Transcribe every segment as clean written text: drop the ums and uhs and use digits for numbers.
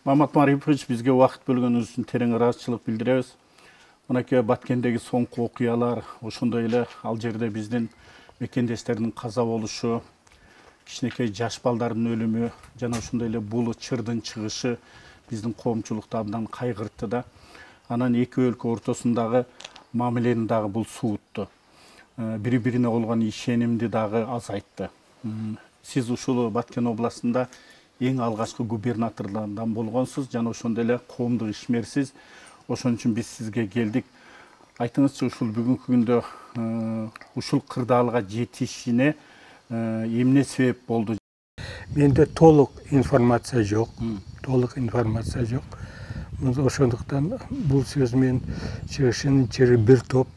Мамат Марипович, бизге убакыт бөлгөнүңүз үчүн терең ыраазычылык билдиребиз. Мынакей Баткендеги соңку окуялар, ошондой эле ал жерде биздин мекендештердин каза болушу, кичинекей жаш балдардын өлүмү жана ошондой эле бул чырдын чыгышы биздин коомчулукту абдан кайгыртты да. Анан эки өлкө ортосундагы мамилени дагы бул суутtu. Бири-бирине болгон ишенимди дагы азайтты. Сиз ушул Баткен областында эң алгачкы губернаторлордон болгонсуз жана ошондой эле коомдук ишмерсиз. Ошон үчүн биз сизге келдик. Айтыңызчы, ушул бүгүнкү күндө ушул кырдаалга жетишине эмне себеп болду? Менде толук информация жок. Ошондуктан бул сөз менен чыгышынын чири бир топ.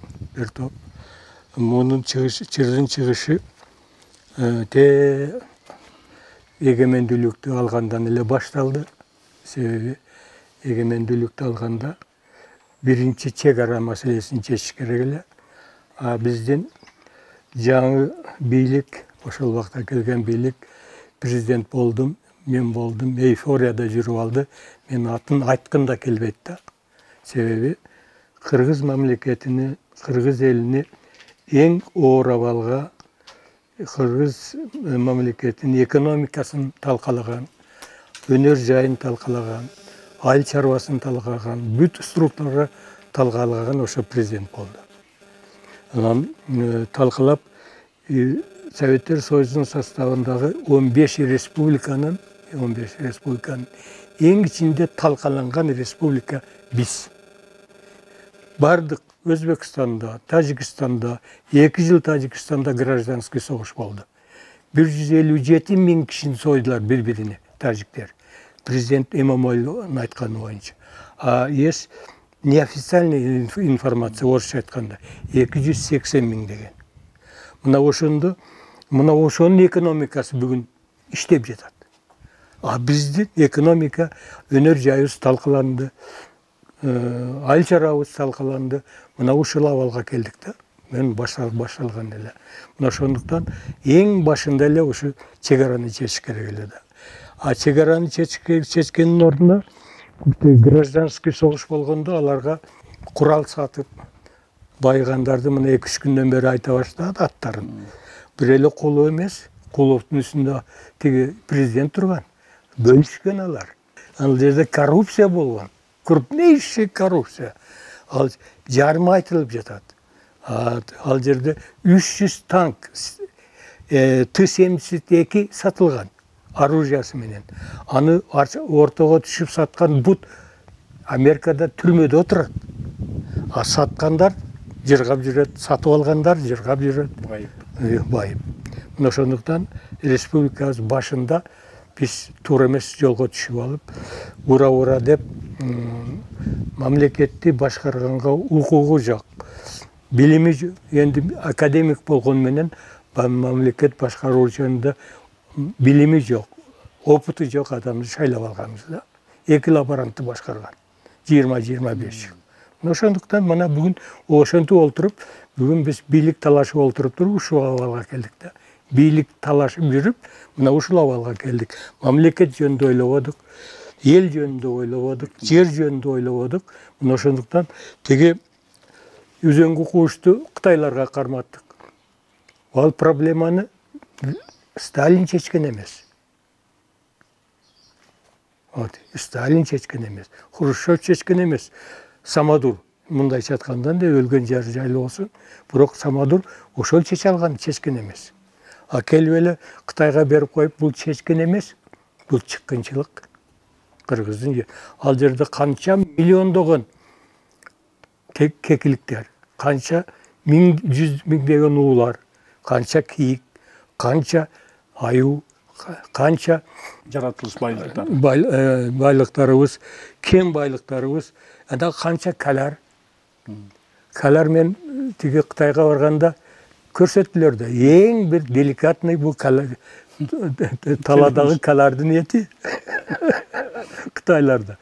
Мунун чырдын чыгышы эгемендүүлүктү алгандан эле башталды. Себеби эгемендүүлүктү алганда биринчи чек ара маселесин чечиш керек эле. А биздин жаңы бийлик, ошол убакта келген бийлик, президент болдум, мен болдум, эйфорияда жүрүп алды. Мен атын айткым да келбейт да. Себеби кыргыз мамлекетини, кыргыз элини эң оор абалга кыргыз мамлекетинин экономикасын талкалаган, өнөр жайын талкалаган, айыл чарбасын талкалаган, бүт структура талкалаган ошо президент болду. Анан талкалап Советтер Союзунун составындагы 15 республиканын эң ичинде талкаланган республика биз. Бардык Өзбекстанда, Тажикстанда, 2 жыл Тажикстанда гражданский согуш болду. 157 миң кишини сойдулар бири-бирине, тажиктер. Президент Эмомойловдун айтканы боюнча. А есть неофициальная информация, орусча айтканда 280 миң деген. Мына ошонун экономикасы бүгүн иштеп жатат. А биздин экономика, өнөр жайыбыз талкаланды, айыл чарабыбыз талкаланды. Мына ушул абалга келдик да. Мен башталган эле. Мына ошондуктан эң башында эле ушу чек араны чечиш керек эле да. А чек араны чечкендин ордуна гражданский согуш болгондо аларга курал сатып байыгандарды мына 2-3 күндөн бери айта баштады аттарын. Бир эле Кулов эмес, Куловдун үстүндө тиги президент турган. Бөлүшкөн алар. Ал жерде коррупция болгон. Крупнейшая коррупция. Ал жарымы айтылып жатат. Ал жерде 300 танк Т-72 сатылган оружиясы менен. Аны ортого түшүп саткан бут Америкада түрмөдө отурат. А саткандар жыргап жүрөт, сатып алгандар жыргап жүрөт. Байып. Мына ошондуктан республикабыз башында биз туура эмес жолго түшүп алып, ура деп мамлекетти башкарганга укугу жок. Билими энди академик болгон менен мамлекет башкаруу жөнүндө билими жок, опыту жок адамды шайлап алганбыз да. 2 лаборантты башкарган. 20-25 жыл. Ошондуктан мына бүгүн ошентип олтуруп, бүгүн биз бийлик талашып олтуруп туруп ушул абалга келдик да. Бийлик талашып жүрүп, мына ушул абалга келдик. Мамлекет жөнүндө ойлободук, эл жөнүндө ойлободук, жер жөнүндө ойлободук. Мына ошондуктан теги үзөңгү куушту Кытайларга карматтык. Ал проблеманы Сталин чечкен эмес. Сталин чечкен эмес, Хрущев чечкен эмес. Самодур мындайча айтканда өлгөн жайлы болсун, бирок Самодур ошол чече алган, чечкен эмес. А келип эле Кытайга берип коюп, бул чечкен эмес, бул чыккынчылык. Кыргыздын ал жерде канча миллиондогон кекиликтер, канча жүз миңдеген уулар, канча кийик, канча аюу, канча жаратылыш байлыктарыбыз, кен байлыктарыбыз, анда канча калар. Калар мен тиги Кытайга барганда көрсөттүлөр да. Эң бир деликатный бул таладагы калардын эти. Кытайларда.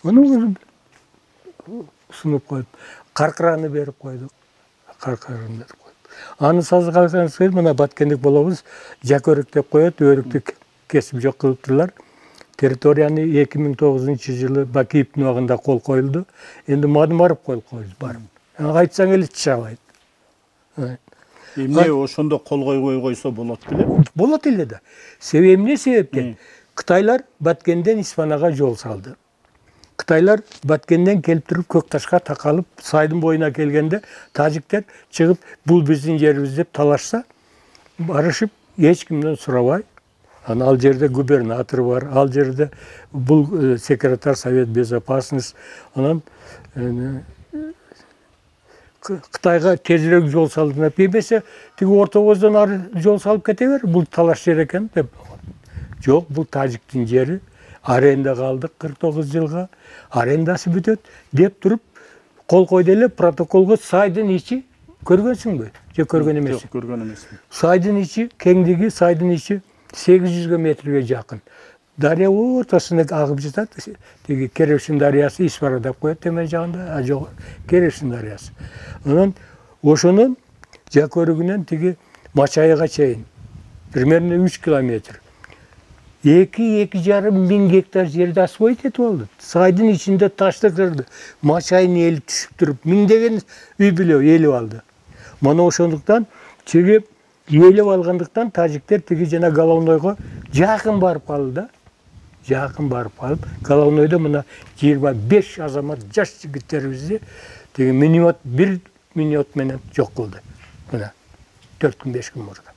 Муну сунуп коюп, каркыраны берип койдук. Аны сазгансыз мына Баткендик болобуз, жакөрүк деп коет, өрүктү кесип жок кылыптырлар. Территорияны 2009 жылы Бакиевтің уағында қол қойылды. Енді Мадымаров қол қойды барып. Айтсаң елі чабайды. Эмне ошондо кол койбой койсо болот беле? Болот эле да. Себеби эмне себептен? Кытайлар Баткенден Испанияга жол салды. Кытайлар Баткенден келип туруп Көкташка такалып, сайдын боюна келгенде тажиктер чыгып, бул биздин жерибиз деп талашса, барышып, эч кимден сурабай, ал жерде губернатор бар, ал жерде бул секретарь Совет Безопасности, анан Кытайга тезирээк жол салдым. Эмесе тиги Орто Көздөн ары жол салып кете бер, бул талаш жер экен деп. Жок, бул тажиктин жери. Аренда калдык 49 жылга. Арендасы бүтөт деп туруп кол койду эле протоколго сайдын ичи көргөнсүңбү? Же көргөн эмессиң? Жок, көргөн эмесмин. Сайдын ичи, кеңдиги сайдын ичи 800 метрге жакын. Дария ортосуна агып жатат. Тиги Керешин дарыясы Исфара деп коет темен жагында, а жок Керешин дарыясы. Анан ошонун жакөрүгүнөн тиги Мачайга чейин примерно 3 километр. 2-2,5 миң гектар жерди освоить этип алды. Сайдын ичинде таштыктарды Мачайын эли түшүп туруп, миңдеген үй бүлө элип алды. Мына ошондуктан чиги элип алгандыктан тажиктер тиги жана Головнойго жакын барып калды да. Жакын барып калып, Головнойдо мына 25 азамат жаш жигиттерибизди тиги минимат 1 минут менен жок кылды. Мына 4 күн 5 күн мурда.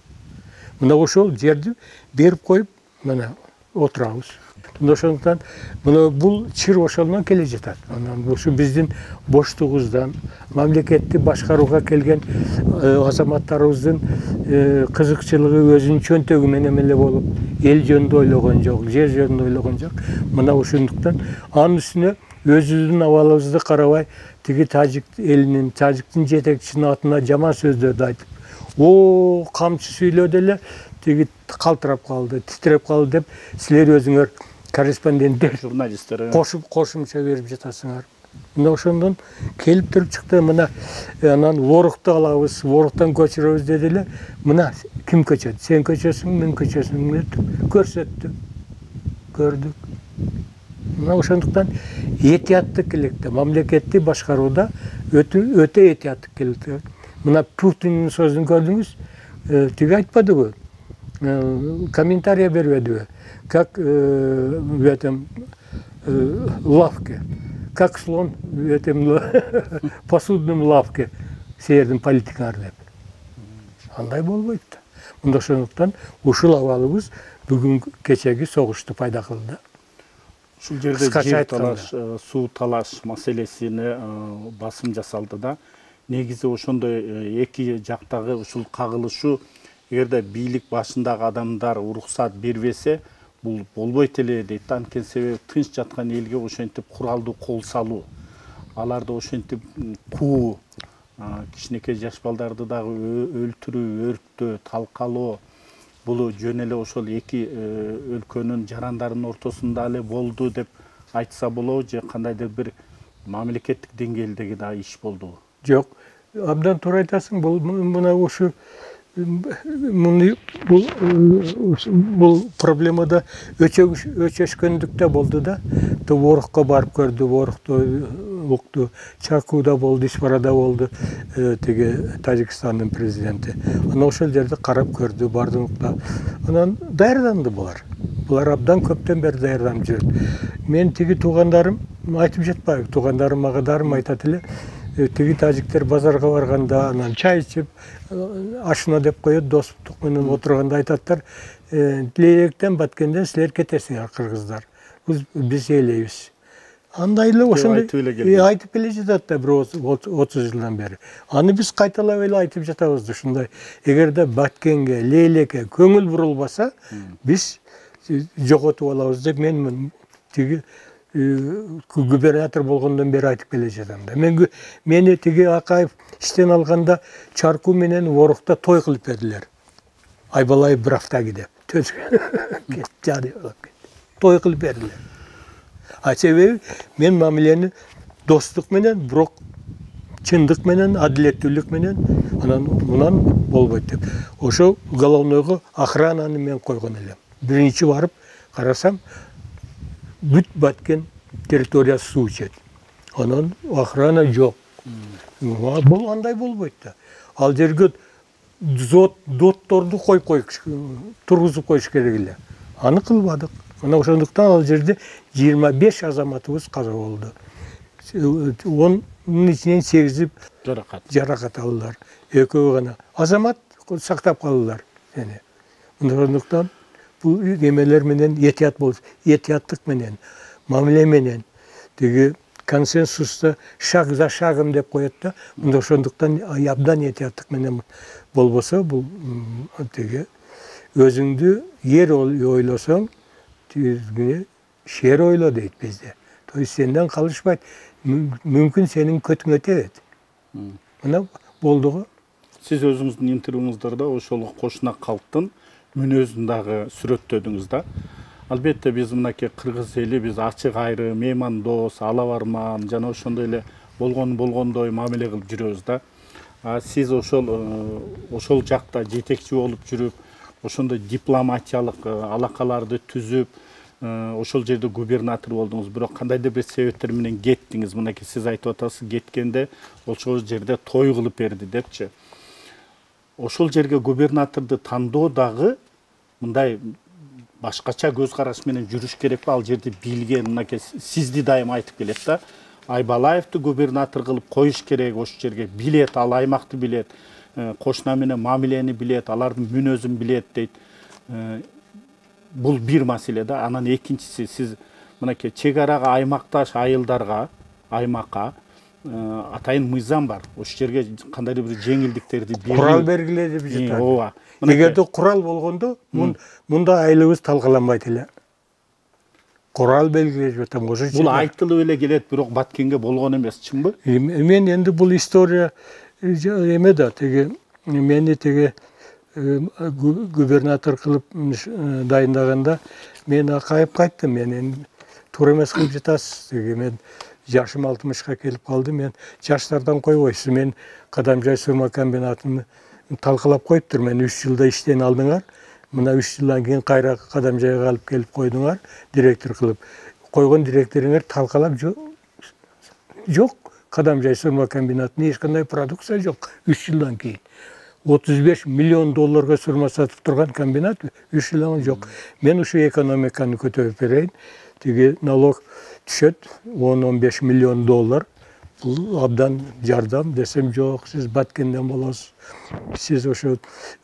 Мына ошол жерди берип коюп, мына отурабыз. Ошондуктан мына бул чыр ошолдон келе жатат. Анан ушу биздин боштугубуздан, мамлекетти башкарууга келген азаматтарыбыздын кызыкчылыгы өзүнүн чөнтөгү менен эле болуп, эл жөнүндө ойлогон жок, жер жөнүндө ойлогон жок. Мына ошондуктан анын үстүнө өзүбүздүн абалыбызды карабай, тиги тажик элинин, тажиктин жетекчисинин атына жаман сөздөрдү айтып, о камчы сүйлөдү эле, тиги калтырап калды, титиреп калды деп силер өзүңөр корреспонденттер, журналисттер кошумча берип жатасыңар. Мына ошондон келип туруп чыкты, мына анан Ворукту алабыз, Воруктан көчүрөбүз деди эле. Мына ким көчөт? Сен көчөсүң, мен көчөсүң деп көрсөттү. Көрдүк. Мына ошондуктан этияттуу келекте, мамлекетти башкарууда өтө этияттуу келекте. Мына Путиндин сөзүн көрдүңүз, тиги айтпадыбы? Комментарий бербедиби? Как в этом лавке, как слон в этом посудном лавке сеердин политикалар деп. Андай болбойт да. Мында ошондуктан ушул абалыбыз бүгүн кечеги согушту пайда кылды. Ушул жерде жер талаш, суу талаш маселесине басым жасалды да. Негизи ошондой эки жактагы ушул кагылышуу, эгерде бийлик башындагы адамдар уруксат бербесе, бул болбойт эле дейт. Анткени себеби тынч жаткан элге ошентип куралдуу кол салуу, аларды ошентип куу, кичинекей жаш балдарды дагы өлтүрүү, өрттөө, талкалоо, бул жөн эле ошол эки өлкөнүн жарандарынын ортосунда эле болду деп айтса болобу, же кандайдыр бир мамлекеттик деңгээлдеги да иш болдубу? Жок, абдан туура айтасың. Бул мына ушу бул проблемада өчөшкөндүктө болду да. Ворукка барып көрдү, Ворукту укту, Чакуда болду, Исфарада болду, тиги Тажикстандын президенти. Анан ошол жерде карап көрдү, бардыгында. Анан даярданды булар. Булар абдан көптөн бери даярданып жүрөт. Мен тиги туугандарым айтып жатпайбы, туугандарым мага дарым айтат эле. Тиги тажиктер базарга барганда, анан чай ичип, ашына деп коет, достук менен отурганда айтаттар, Лейлектен, Баткенден силер кетесиңер, кыргыздар. Биз элейбиз. Андай эле ошондой айтып келе жатат да, бир 30 жылдан бери. Аны биз кайталап эле айтып жатабыз ушундай. Эгерде Баткенге, Лейлекке көңүл бурулбаса, биз жоготуп алабыз деп мен тиги губернатор болгондон бери айтып келе жатам да. Мени тиги Акаев иштен алганда Чарку менен Ворукта той кылып бердилер. Айбалай бир автаги деп. Той кылып бердилер. Себеби мен мамилени достук менен, бирок чындык менен, адилеттүүлүк менен, анан мунан болбойт деп. Ошо Головнойго охрананы мен койгон элем. Биринчи барып карасам, бүт баткен территориясы суу ичет. Анан охрана жок. Бул андай болбойт да. Ал жерге дотторду тургузуп коюш керек эле. Аны кылбадык. Мына ошондуктан ал жерде 25 азаматыбыз каза болду. Onun içinden 8'i жаракат алдылар. Экөө гана азамат сактап калдылар. Ошондуктан бул эмелер менен этияттык менен, мамиле менен тиги консенсуста шаг за шагым деп коет да. Ошондуктан абдан этияттык менен болбосо бул тиги өзүңдү ер ойлосоң, тизгине шер ойло дейт бизде. То есть сенден калышпайт. Мүмкін сенің көтіңе тебет. Мына болды ғой. Сіз өзіңіздің интервьюңыздарда ошол кошуна калктын мүнөзүн дагы сүрөттөдүңүз да. Албетте биз мынакей кыргыз эли биз ачык айрым, меймандос, ала барман жана ошондой эле болгондой мамиле кылып жүрөбүз да. Сиз ошол жакта жетекчи болуп жүрүп, ошондой дипломатиялык алакаларды түзүп, ошол жерде губернатор болдуңуз, бирок кандайдыр бир себептер менен кеттиңиз. Мынакей сиз айтып атасыз, кеткенде ошол жерде той кылып берди депчи. Ошол жерге губернаторду тандоо дагы мындай башкача көз караш менен жүрүш керекпи? Ал жерде билген, мынакей сизди дайым айтып келет да. Айбалаевди губернатор кылып коюш керек, ошол жерге билет, ал аймакты билет, кошуна менен мамилени билет, алардын мүнөзүн билет дейт. Бул бир маселе да. Анан экинчиси, сиз мынакей чек арага аймакташ айылдарга, аймакка атайын мыйзам бар. Ошол жерге кандайдыр бир жеңилдиктерди берүү. Курал бергиле деп жатат. Ооба. Эгерде курал болгондо, мунда айылыбыз талкаланбайт эле. Курал белгилеп жатам. Бул айтылып эле келет, бирок Баткенге болгон эмес, чынбы? Мен энди бул история эме да, теги мени теги губернатор кылып дайындаганда мен акайып кайттым. Мен туура эмес кылып жатасыз. Мен жашым 60-ка келип калды. Мен жаштардан койбойсуз. Мен Кадамжай сурма комбинатын талкалап коюптур. Мен 3 жылда иштен алдыңар. Мына 3 жылдан кийин кайра Кадамжайга алып келип койдуңар, директор кылып. Койгон директоруңар талкалап жок. Кадамжай сурма комбинатында эч кандай продукция жок 3 жылдан кийин. 35 миллион долларга сурма сатып турган комбинат 3 жылдан жок. Мен ушу экономиканы көтөрүп берейин. Тиги налог түшөт 10-15 миллион доллар. Бул абдан жардам десем жок, сиз Баткенден болосуз. Сиз ошо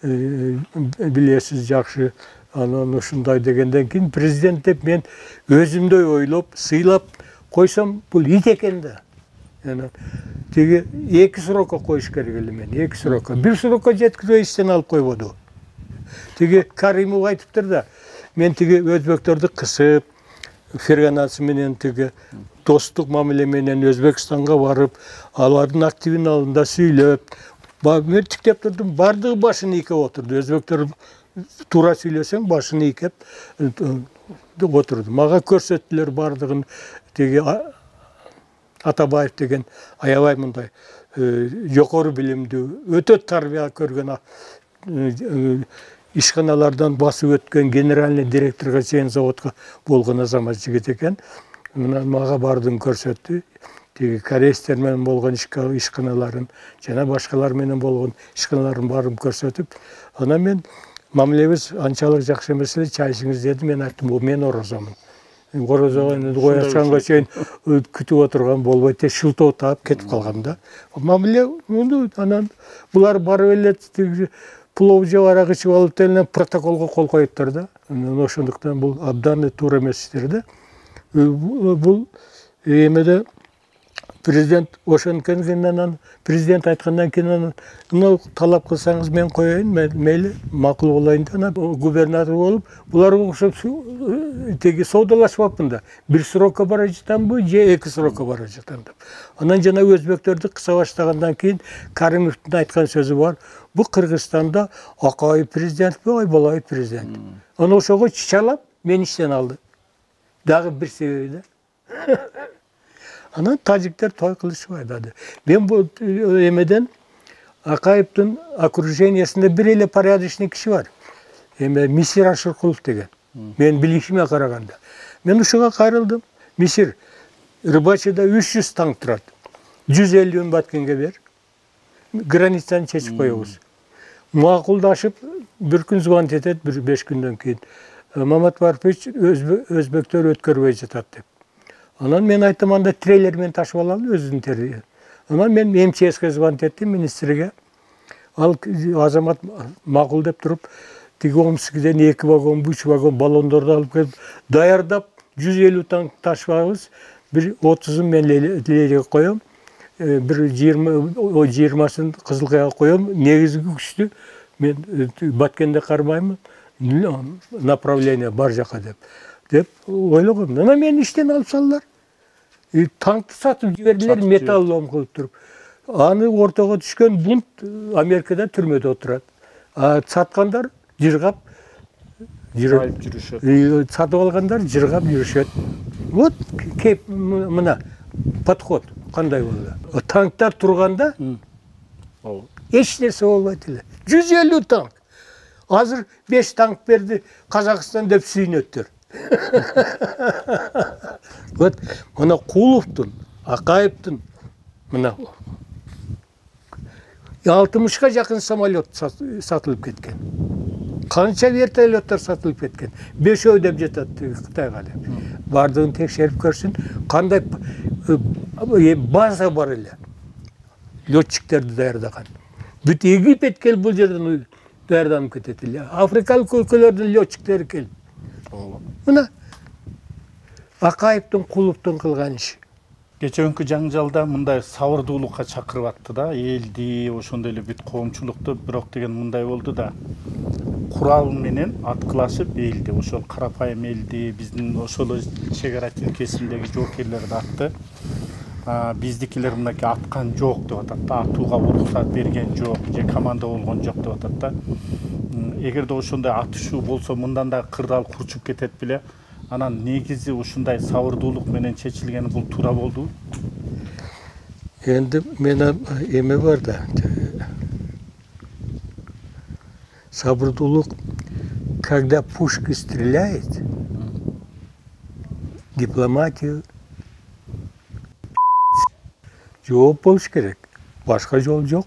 билесиз жакшы. Анан ушундай дегенден кийин президент деп мен өзүмдөй ойлоп, сыйлап койсом, бул ит экен да. Тиги 2 срокко коюш керек эле мен, 2 срокко. 1 срокко жеткизбей иштен алып койбоду. Тиги Каримов айтыптыр да, мен тиги өзбектөрдү кысып, Ферганасы менен тиги достук мамиле менен Өзбекстанга барып, алардын активин алдында сүйлөп, мен тиктеп турдум, бардыгы башын ийкеп отурду. Өзбектөр туура сүйлөсөң башын ийкеп отурду. Мага көрсөттүлөр бардыгын. Тиги Атабаев деген аябай мындай жокору билимдүү, өтө тарбия көргөн ишканалардан басып өткөн генеральный директорго чейин заводко болгон азамат жигит экен. Мага бардыгын көрсөттү. Тиги корейстер менен болгон ишканаларын жана башкалар менен болгон ишканаларын барын көрсөтүп, анан мен мамилебиз анчалык жакшы эмес эле, чай ичиңиз деди. Мен айттым, мен орозомун. Орозогон коячанга чейин күтүп отурган болбойт, шылтоо таап кетип калгам да. Мамиле анан булар барып эле плов жеп арак ичип алып деле протоколго кол коюптур да. Ошондуктан бул абдан туура эмес иштер да. Бул эмеде президент ошонткенен президент айткандан кийин талап кылсаңыз мен коеюн, мейли макул болайын да. Губернатор болуп, булар окшоп теги соодалашпапмын да. 1 срокко бара жатамбы, же 2 срокко бара жатам деп. Анан жана өзбектерди кыса баштагандан кийин Каримовдун айткан сөзү бар. Бу Кыргызстанда Акаев президентпи, Айбалаев президент. Анан ошого чычалап мен иштен алды. Дагы бир себеби да. Анан тажиктер той кылышпайды. Мен бул эмеден Акаевдин окружениясында бир эле порядочный киши бар. Эме Мисир Ашыркулов деген. мен билишиме караганда. Мен ушуга кайрылдым. Мисир Рыбачыда 300 танк турат. 150'ün Баткенге бер. Границаны чечип коебуз. Макулдашып, bir күн звонить этет, 5 күндөн кийин. Мамат Барпович өзбектөр өткөрбөй жатат деп. Анан мен айттым, анда трейлер мен ташып алалы өзүнүн тери. Анан мен МЧСке звонить эттим, министрге. Ал азамат макул деп туруп, тиги Омскиден 2 вагон, 3 вагон баллондорду алып келип, даярдап 150 танк ташыбабыз. Bir 30'un men Leyli'ye koyuyorum. Bir 20'sını Kızılkaya koyuyorum. Negizgi güçlü. Ben Batken'de karmayım. Направление бар жаққа деп ойлағам. Ана мені іштен алып салдылар. Танкты сатып жіберділер, металл лом қылып тұрып. Аны ортаға түскен бунт Америкада түрмеде отырады. Сатқандар жырғап сатып алғандар жырғап жүрішеді. Вот мына подход қандай болды. Танктар тұрғанда еш нәрсе болмайды. 150 танк. Азыр 5 танк берді Қазақстан деп сүйінеттер. Вот мына Куловтың, Ақаевтың мына 60-ға жақын самолет сатылып кеткен. Қанша вертолеттер сатылып кеткен. 5 деп жетеді Қытайға деп. Бардығын текшеріп көрсін, қандай база бар елі. Летчиктерді даярдаған. Бүт Египет кел бұл жерден даярданып кетеді. Африкалық өлкелердің летчиктері кел. Мына Ақаевтың, Куловтың қылған іші. Кечөнкү жаңжалда мындай сабырдуулукка чакырып атты да, элди, ошондой эле бүт коомчулукту, бирок деген мындай болду да. Курал менен аткылашып элди, ошол карапайым элди, биздин ошол чек ара тилкесиндеги жоокерлерди атты. Биздикилер мынакей аткан жок деп атат да, атууга уруксат берген жок, же команда болгон жок деп атат да. Эгерде ошондой атышуу болсо, мындан да кырдаал курчуп кетет беле. Анан негизи ушундай сабырдуулук менен чечилгени бул туура болду. Енді мена эме бар да. Сабырдуулук, когда пушка стреляет, дипломатию жооп болуш керек. Башка жол жок.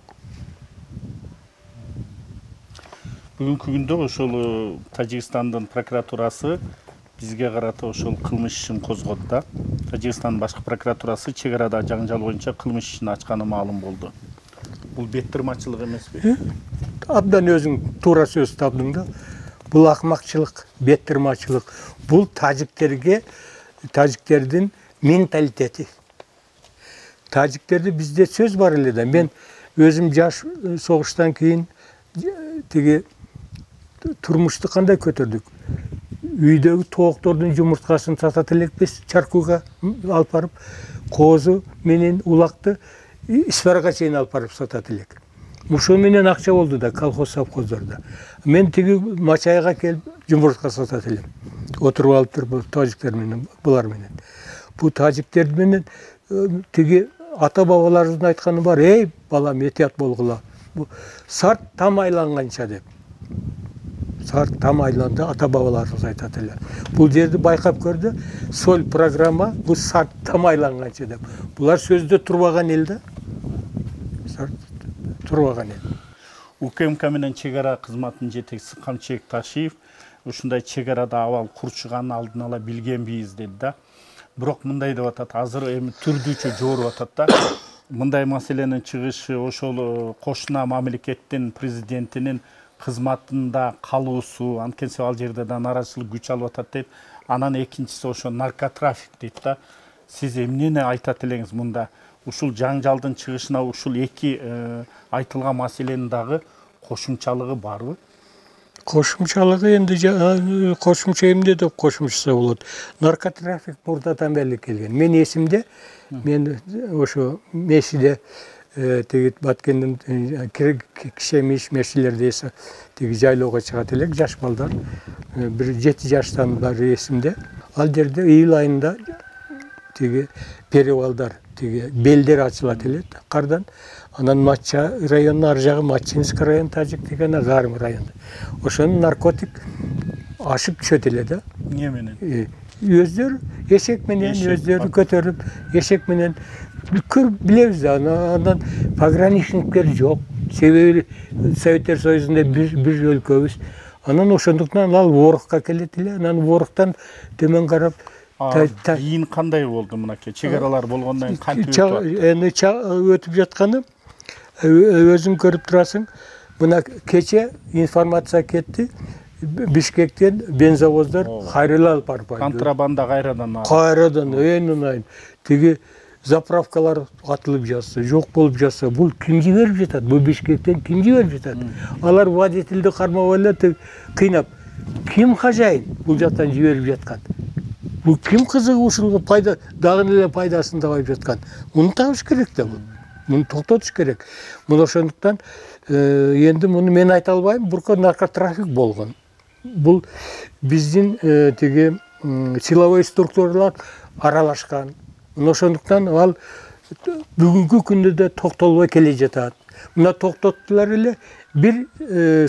Бүгүнкү күндө ошол Тажикстандын прокуратурасы бизге карата ошол кылмыш ишин козгоду да. Тажикстандын башкы прокуратурасы чек арада жаңжал боюнча кылмыш ишин ачканы маалым болду. Бул беттирмачылык эмеспи? Абдан өзүң туура сөз табдың да. Бул акмакчылык, беттирмачылык. Бул тажиктердин менталитети. Тажиктерде бизде сөз бар эле да. Мен өзүм жаш согуштан кийин тиги турмушту кандай көтөрдүк? Үйдегі тооктордун жумурткасын сатат элекпиз, чаркууга алып барып, коозу менен улакты исфарага чейин алып барып сатат элек. Ушул менен акча болду да колхоз совхоздордо. Мен тиги Мачайга келип жумуртка сатат элем. Отуруп алып туруп тажиктер менен, булар менен. Бу тажиктер менен тиги ата бабаларыбыздын айтканы бар, эй балам этият болгула. Бу сарт там айланганча деп. Сарт там айланды, ата бабаларыбыз айтат эле. Бул жерди байкап көрдү, сол программа бул сарт там айланганча деп. Булар сөздө турбаган эл да. Сарт турбаган эл. УКМК менен чек ара кызматынын жетекчиси Камчыбек Ташиев ушундай чек арада абал курчуганын алдын ала билгенбиз деди да. Бирок мындай деп атат, азыр эми түрдүүчө жооруп атат да. Мындай маселенин чыгышы ошол кошуна мамлекеттин президентинин кызматында калуусу, анткенсе ал жерде да нааразычылык күч алып атат дейт. Анан экинчиси ошо наркотрафик дейт да. Сиз эмнени айтат элеңиз мында? Ушул жаңжалдын чыгышына ушул эки айтылган маселенин дагы кошумчалыгы барбы? Кошумчалыгы энди кошумча эмне деп кошумчаса болот. Наркотрафик мурдадан бери келген. Мен эсимде, мен ошо Мешиде тегит Баткендин кишемиш мешилерде теги жайлоого чыгат элек жаш балдар. Bir 7 жаштан баары эсимде. Ал жерде июль айында теги перевалдар, теги белдер ачылат эле кардан. Анан Матча районунун ар жагы Матчинский район, Тажик деген Гарым району. Ошонун наркотик ашып түшөт эле да. Эмне менен? Өздөрү эшек менен өздөрү көтөрүп, эшек менен көрүп билебиз да. Андан пограничниктер жок. Себеби Советтер Союзунда бир өлкөбүз. Анан ошондуктан ал Орукка келет эле. Анан Оруктан төмөн карап кийин кандай болду мынакей? Чек аралар болгондон кантип өтүп жатканы өзүң көрүп турасың. Мына кече информация кетти. Бишкектен бензовоздор кайрыла алып барбайт. Контрабанда кайрадан Кайрадан тиги заправкалар атылып жатса, жок болуп жатса, бул ким жиберип жатат? Бул Бишкектен ким жиберип жатат? Алар водительди кармап эле кыйнап. Ким хажайын бул жактан жиберип жаткан? Бул ким кызыгып ушул пайда, дагы эле пайдасын табып жаткан? Муну табыш керек да бул. Муну токтотуш керек. Мына ошондуктан энди муну мен айта албайм, бурка наркотрафик болгон. Бул биздин тиги силовой структуралар аралашкан. Мына ошондуктан ал бүгүнкү күндө да токтолбой келе жатат. Мына токтоттулар эле бир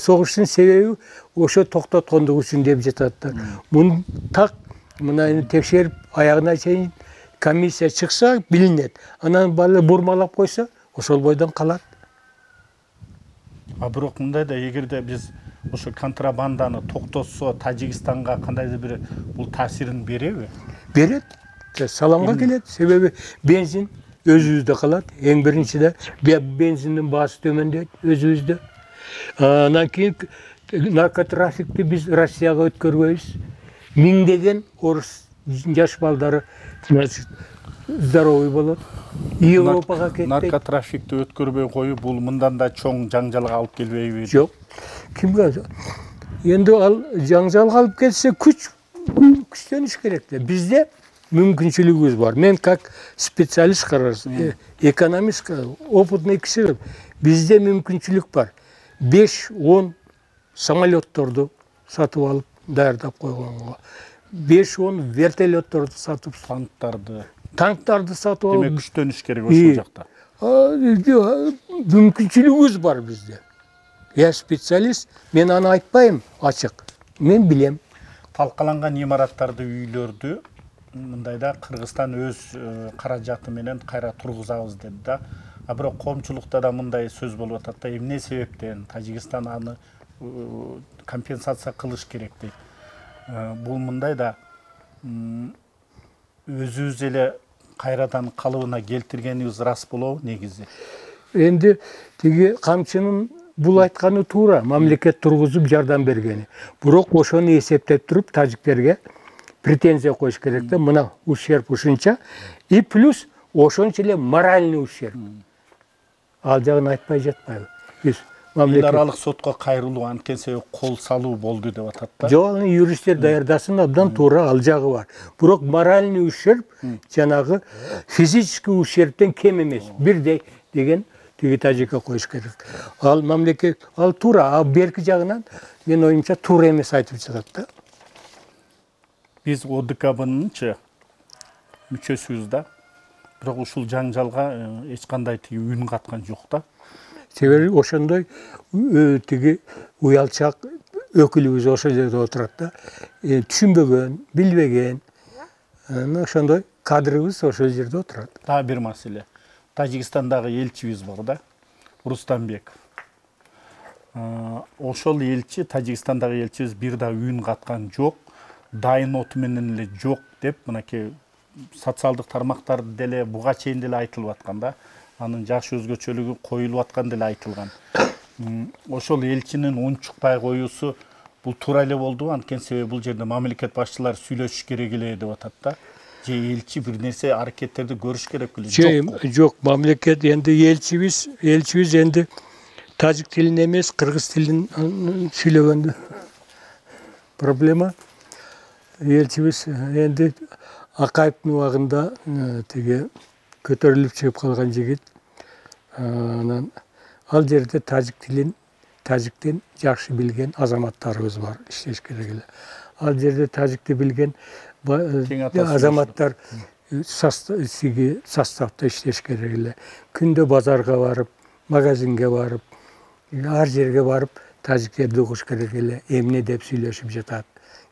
согуштун себеби ошо токтоткондугу үчүн деп жатат да. Муну так мына текшерип аягына чейин комиссия чыкса билинет. Анан бала бурмалап койсо ошол бойдон калат. Бирок мындай да, эгерде биз ошо контрабанданы токтотсо, Тажикстанга кандайдыр бир бул таасирин береби? Берет. Саламга келет. Себеби бензин өзүбүздө калат. Эң биринчиде бензиндин баасы төмөндөйт өзүбүздө. Анан кийин наркотрафикти биз Россияга өткөрбөйбүз. Миңдеген орус жаш балдары здоровый болот. Европага кетти. Наркотрафикти өткөрбөй коюп, бул мындан да чоң жаңжалга алып келбейби? Жок. Кимге? Энди ал жаңжалга алып келсе күчтөнүш керек да. Бизде мүмкүнчүлүгүбүз бар. Мен как специалист карарсың, экономист, опытный киши. Бизде мүмкүнчүлүк бар. 5-10 самолетторду сатып алып даярдап койгонго. 5-10 вертолетторду сатып, танктарды сатып алып. Демек күчтөнүш керек ошол жакта. Мүмкүнчүлүгүбүз бар бизде. Я специалист, мен аны айтпайм ачык. Мен билем. Талкаланган имараттарды, үйлөрдү мындайда Кыргызстан өз каражаты менен кайра тургузабыз деди да. Бирок коомчулукта да мындай сөз болуп атат да, эмне себептен Тажикстан аны компенсация кылыш керек дейт. Бул мындай да өзүбүз эле кайрадан калыбына келтиргенибиз рас болобу негизи? Энди тиги камчынын бул айтканы туура, мамлекет тургузуп жардам бергени. Бирок ошону эсептеп туруп тажиктерге претензия коюш керек да, мына ущерб ушунча, и плюс ошончо эле моральный ущерб. Ал жагын айтпай жатпайбы? Биз эл аралык сотко кайрылуу, анткени кол салуу болду деп атат да. Жок, аны юристтер даярдасын, абдан туура, ал жагы бар. Бирок моральный ущерб жанагы физический ущербтен кем эмес. Бирдей деген тиги тажикка коюш керек. Ал мамлекет, ал туура, а берки жагынан мен оюмча туура эмес айтып жатат да. Биз ОДКБнынчы мүчөсүбүз да. Бирок ушул жаңжалга эч кандай тиги үн каткан жок да. Себеби ошондой тиги уялчак өкүлүбүз ошол жерде отурат да. Түшүнбөгөн, билбеген, ошондой кадрыбыз ошол жерде отурат. Дагы бир маселе. Тажикстандагы элчибиз бар да, Рустамбек. Ошол элчи, Тажикстандагы элчибиз бир да үн каткан жок, дайын оту менен эле жок деп, мынакей социалдык тармактарда деле буга чейин деле айтылып аткан да. Анын жакшы өзгөчөлүгү коюлуп аткан деле айтылган. Ошол элчинин унчукпай коюусу бул туура эле болдубу? Анткени себеби бул жерде мамлекет башчылары сүйлөшүш керек эле деп атат да. Же элчи бир нерсе аракеттерди көрүш керек эле? Жок, мамлекет энди элчибиз энди тажик тилин эмес, кыргыз тилин сүйлөгөндө проблема. Элчибиз энди Акаевдин убагында тиги көтөрүлүп чыгып калган жигит. Анан ал жерде тажик тилин, тажиктин жакшы билген азаматтарыбыз бар, иштеш керек эле. Ал жерде тажикти билген азаматтар составда иштеш керек эле. Күндө базарга барып, магазинге барып, ар жерге барып тажиктерди окуш керек эле, эмне деп сүйлөшүп жатат,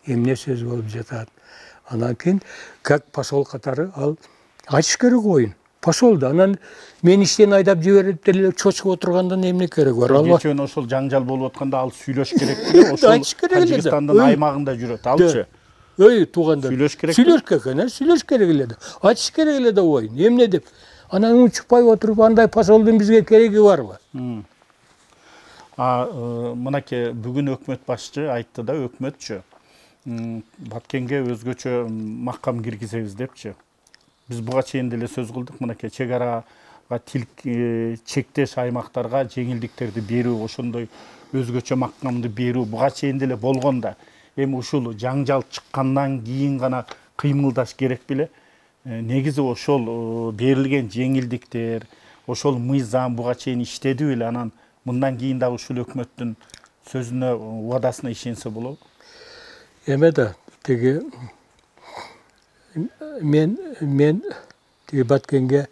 эмне сөз болуп жатат. Анан кийин как посол катары ал ачыш керек оюн. Посолду анан мен иштен айдап жиберип деле чочуп отургандан эмне керек бар? Кечен ошол жаңжал болуп атканда ал сүйлөш керек беле, ошол Тажикстандын аймагында жүрөт. Алчы. Туугандар. Сүйлөш керек. Сүйлөш керек, сүйлөш керек эле да. Ачыш керек эле да оюн. Эмне деп? Анан учпай отуруп андай посолдун бизге кереги барбы? Мынакей бүгүн өкмөт башчы айтты да, өкмөтчү Баткенге өзгөчө макам киргизебиз депчи. Биз буга чейин деле сөз кылдык, мынакей чек арага чектеш аймактарга жеңилдиктерди берүү, ошондой өзгөчө макамды берүү буга чейин деле болгон да. Эми ушул жаңжал чыккандан кийин гана кыймылдаш керек беле. Негизи ошол берилген жеңилдиктер, ошол мыйзам буга чейин иштеди беле, анан мындан кийин дагы ушул өкмөттүн сөзүнө, убадасына ишенсе болобу? Эме да тиги мен тиги Баткенге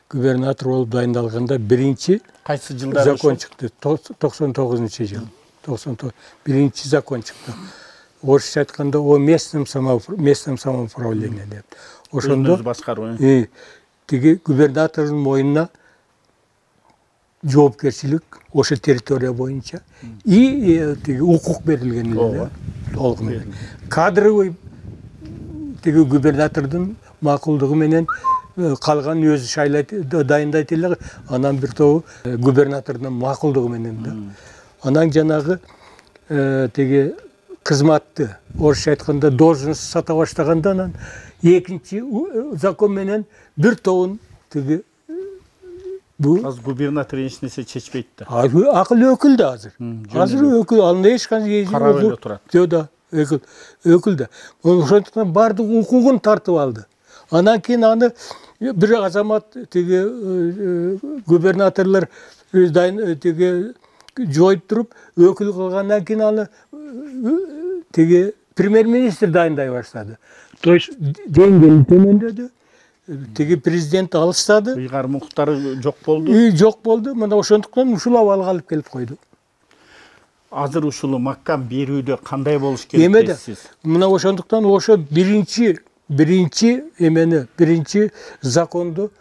губернатор болуп дайындалганда биринчи кайсы жылдары закон чыкты? 99-жыл. 99 биринчи закон чыкты. Орусча айтканда о местном самоуправлении деп. Ошондо башкаруу. Тиги губернатордун мойнуна жоопкерчилик ошо территория боюнча тиги укук берилген эле. Толук менен. Кадровый тиги губернатордун макулдугу менен калган өзү шайлайт, дайындайт эле, анан бир тобу губернатордун макулдугу менен да. Анан жанагы тиги кызматты, орусча айтканда должность сата баштаганда, анан экинчи закон менен бир тобун тиги Азыр губернатор эч нерсе чечпейт да. Акыл өкүл да азыр. Азыр өкүл, анда эч кандай карап эле турат. Жок да, өкүл да. Ошондуктан бардык укугун тартып алды. Анан кийин аны бир азамат тиги губернаторлор тиги жоюп туруп өкүл кылгандан кийин аны тиги премьер-министр дайындай баштады. То есть деңгээли төмөндөдү. Тиги президент алыштады. Ыйгар муктары жок болду. Жок болду. Мына ошондуктан ушул абалга алып келип койду. Азыр ушул макам берүүдө кандай болуш керек дейсиз? Мына ошондуктан ошо биринчи законду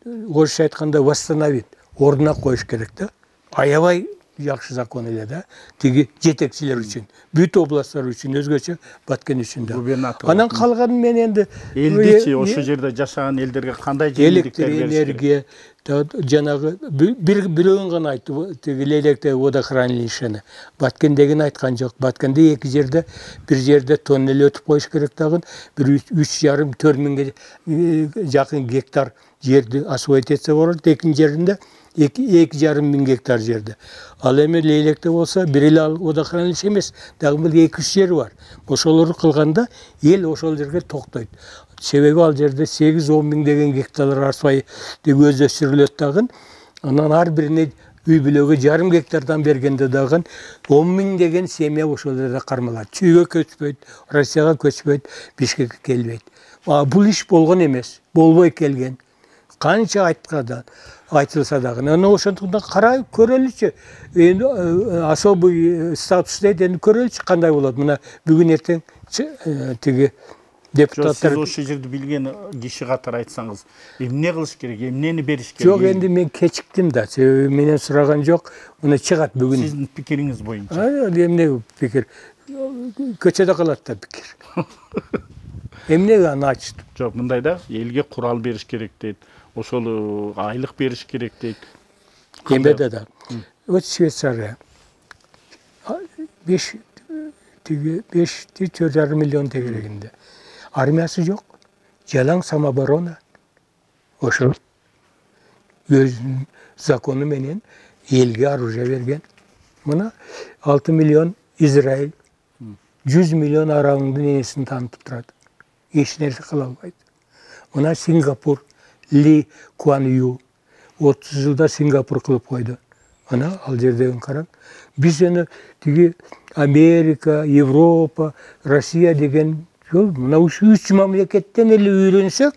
орусча айтканда восстановить, ордуна коюш керек да. Аябай жакшы закон эле да. Тиги жетекчилер үчүн, бүт областтар үчүн, өзгөчө Баткен үчүн да. Анан калганын мен энди элдичи ошо жерде жашаган элдерге кандай жеңилдиктер бериш керек? Энергия, жанагы бирөөгөн гана айтты, тиги Лейлектеги водохранилищени. Баткендегини айткан жок. Баткенде эки жерде, бир жерде тоннел өтүп коюш керек дагы, бир 3,5-4 миңге жакын гектар жерди освоить этсе болот, экинчи жеринде 2,5 миң гектар жерде. Ал эми Лейлекте болсо бир эле водохранилище эмес, дагы бир 2-3 жери бар. Ошолорду кылганда эл ошол жерге токтойт. Себеби ал жерде 8-10 миң деген гектарлар арпай деп өздөштүрүлөт дагы. Анан ар бирине үй бүлөгө 1,5 гектардан бергенде дагы 10 миң деген семья ошол жерде кармалат. Чүйгө көчпөйт, Россияга көчпөйт, Бишкекке келбейт. Бул иш болгон эмес, болбой келген. Канча айтылса дагы. Анан ошондуктан карай көрөлүчү. Эми особый статус дейт, эми көрөлүчү кандай болот. Мына бүгүн эртең тиги депутаттар. Сиз ошол жерди билген киши катары айтсаңыз, эмне кылыш керек, эмнени бериш керек? Жок, энди мен кечиктим да. Себеби менен сураган жок. Мына чыгат бүгүн. Сиздин пикириңиз боюнча. Эмне пикир? Көчөдө калат да пикир. Эмне аны ачтым? Жок, мындай да, элге курал бериш керек дейт. Ошол айлык бериш керек дейт. Эмеде да. Вот Швейцария 5,5 миллион тегерегинде. Армиясы жок. Жалаң самооборона. Ошо өзүнүн закону менен элге оружие берген. Мына 6 миллион Израиль, 100 миллион арабыңдын энесин таанытып турат. Эч нерсе кыла албайт. Мына Сингапур, Ли Куан Ю 30 жылда Сингапур кылып койду. Ана ал жерден карап, биз эне тиги Америка, Европа, Россия деген жол, мына 3 мамлекеттен эле үйрөнсөк,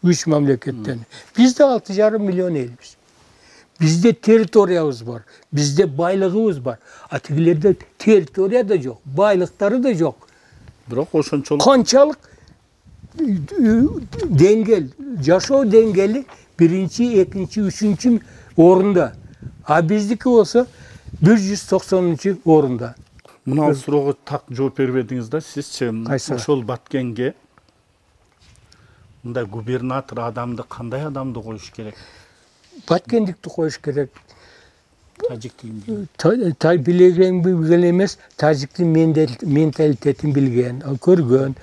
3 мамлекеттен. Биз да 6,5 миллион элбиз. Bizde territoriyamız var. Bizde baylığımız var. Atigilerde territoriya da yok. Baylıkları da yok. Biroq oşonçoluk Kançalık dengel, yaşao dengeli birinci, ikinci, üçüncü orunda. Ha bizdeki olsa 190. orunda. мына суроого так жооп бербедиңиз да. Сизчи Кайсы? ошол Баткенге мындай губернатор адамды кандай адамды коюш керек? Batkendikti koyuş gerek. Тажик тилин. Bilegen bilgen emez, Tacikli mentalitetin bilgen, görgön.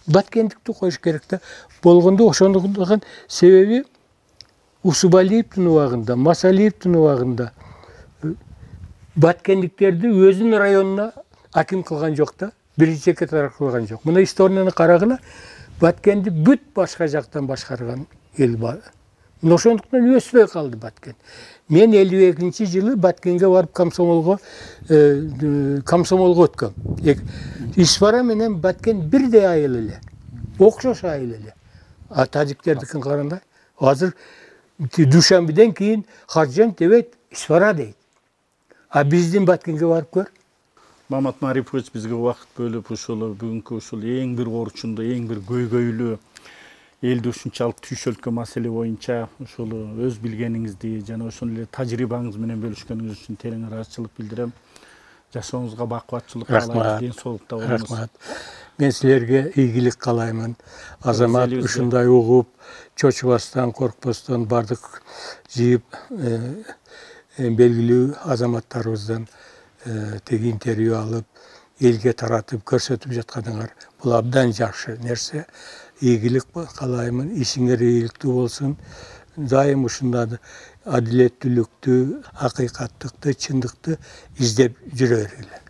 Batkendikti koyuş gerek de. Bolganda oşonduğundan sebebi Usubaliev'tin ubagında, Masaliyev'tin ubagında. Batkendiklerdi özün rayonuna hakim kılgan yok da, birinci sekreter kılgan yok. Buna historiyanı karagına Batkendi büt başka jaktan başkargan el var. Noşonduktan ösbey kaldı Batken. Men 52. yılı Batken'e varıp Komsomolga ötküm. İsfara menen Batken bir de ayılılı. Okşoş ayılılı. Taciklerdikin karanda. Hazır Duşanbe'den keyin Harcan evet İsfara deydi. Bizdin Batken'e varıp gör. Mamat Maripovич bizge убакыт бөлүп ушул бүгүнкү ушул эң бир орчундуу, эң бир көйгөйлүү элди ушунчалык түйшөлткөн маселе боюнча ушул өз билгениңизди жана ошол эле тажрыйбаңыз менен бөлүшкөнүңүз үчүн терең ыраазычылык билдирем. Жашооңузга бакубатчылык каалайм, ден соолукта болуңуз. Рахмат. Ben sizlerge iyilik kalayman. Azamat uşunday uğup, çoçubastan, korkbastan bardık jiyip belgili azamatlarımızdan tegi intervyu alıp, elge taratıp, körsetip jatkanыңар. Бұл abdan жақшы nerse. İyilik kalayman, işiңер iyilikti olsun. Daim uşundadı adiletlülüktü, hakikattыкты, çındıktı izlep jüre bergile.